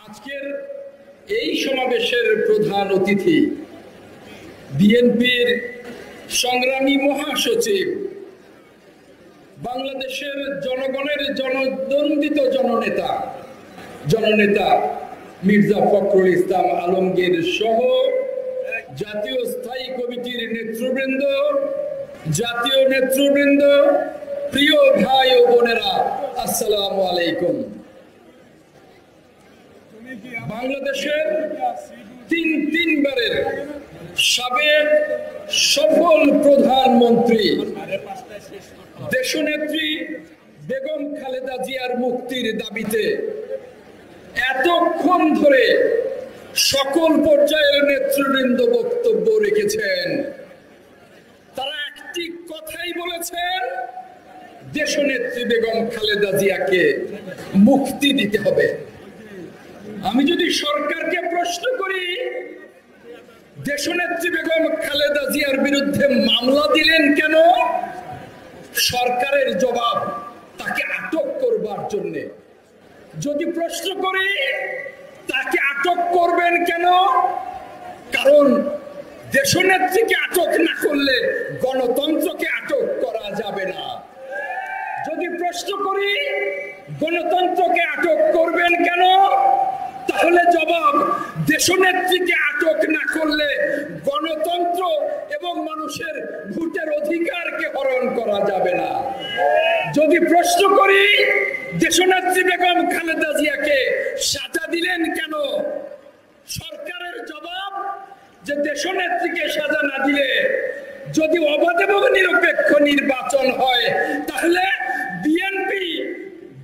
আজকের এই সমাবেশের প্রধান অতিথি বিএনপির সংগ্রামী মহাসচিব, বাংলাদেশের জনগণের জনদন্দিত জননেতা মির্জা ফখরুল ইসলাম আলমগীর সহ জাতীয় স্থায়ী কমিটির জাতীয় নেতৃবৃন্দ, প্রিয় ভাই ও বোনেরা, আসসালামু আলাইকুম। বাংলাদেশের তিনবারের সাবেক সফল প্রধানমন্ত্রী দেশনেত্রী বেগম খালেদা জিয়ার মুক্তির দাবিতে এতক্ষণ ধরে সকল পর্যায়ের নেতৃবৃন্দ বক্তব্য রেখেছেন। তারা একটি কথাই বলেছেন, দেশনেত্রী বেগম খালেদা জিয়াকে মুক্তি দিতে হবে। আমি যদি সরকারকে প্রশ্ন করি, দেশনেত্রী বেগম খালেদা জিয়ার বিরুদ্ধে মামলা দিলেন কেন, সরকারের জবাব তাকে আটক করবার জন্য। যদি প্রশ্ন করি তাকে আটক করবেন কেন, কারণ দেশনেত্রীকে আটক না করলে গণতন্ত্রকে আটক করা যাবে না। যদি প্রশ্ন করি গণতন্ত্রকে আটক করবেন কেন, তাহলে জবাব, দেশনেত্রীকে আটক না করলে গণতন্ত্র এবং মানুষের ভোটের অধিকারকে হরণ করা যাবে না। যদি প্রশ্ন করি দেশনেত্রী বেগম খালেদা জিয়াকে সাজা দিলেন কেন, সরকারের জবাব যে দেশনেত্রীকে সাজা না দিলে যদি অবাধ এবং নিরপেক্ষ নির্বাচন হয় তাহলে বিএনপি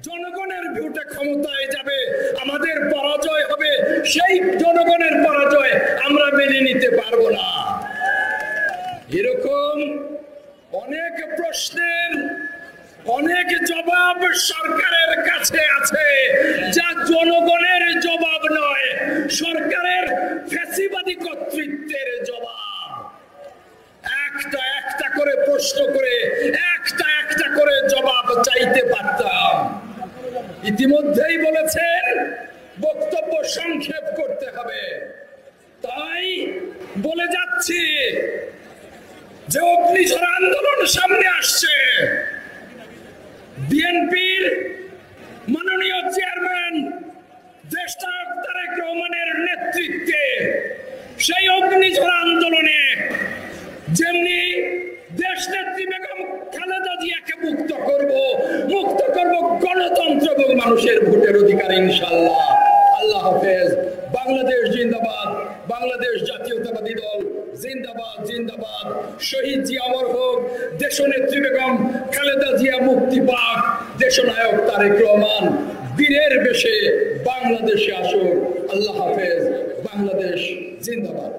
জনগণের ভোটে ক্ষমতায় যাবে, আমাদের পরাজয় হবে। সেই জনগণের পরাজয় আমরা মেনে নিতে পারবো না। এরকম অনেক প্রশ্নের অনেক জবাব সরকারের কাছে আছে, যা জনগণের জবাব নয়, সরকারের ফ্যাসিবাদী কর্তৃত্বের জবাব। একটা করে প্রশ্ন করে একটা করে জবাব চাইতে পারতাম। ইতিমধ্যেই বলেছেন বক্তব্য সংক্ষেপ করতে হবে, তাই বলে যাচ্ছি যে অগ্নিঝড় আন্দোলন সামনে আসছে। বিএনপির মাননীয় চেয়ারম্যান দেশ নায়ক তারেক রহমানের নেতৃত্বে সেই অগ্নিঝড় আন্দোলনে যেমনি দেশ নেত্রী বেগম খালেদা জিয়াকে মুক্ত করব গণতন্ত্র এবং মানুষের ভোটের অধিকার, ইনশাআল্লাহ। আল্লাহ হাফেজ। বাংলাদেশ জিন্দাবাদ, বাংলাদেশ জাতীয়তাবাদী দল জিন্দাবাদ জিন্দাবাদ। শহীদ জিয়া অমর হোক, দেশনেত্রী বেগম খালেদা জিয়া মুক্তি পাক, দেশনায়ক তারেক রহমান বীরের বেশে বাংলাদেশে আসুক। আল্লাহ হাফেজ। বাংলাদেশ জিন্দাবাদ।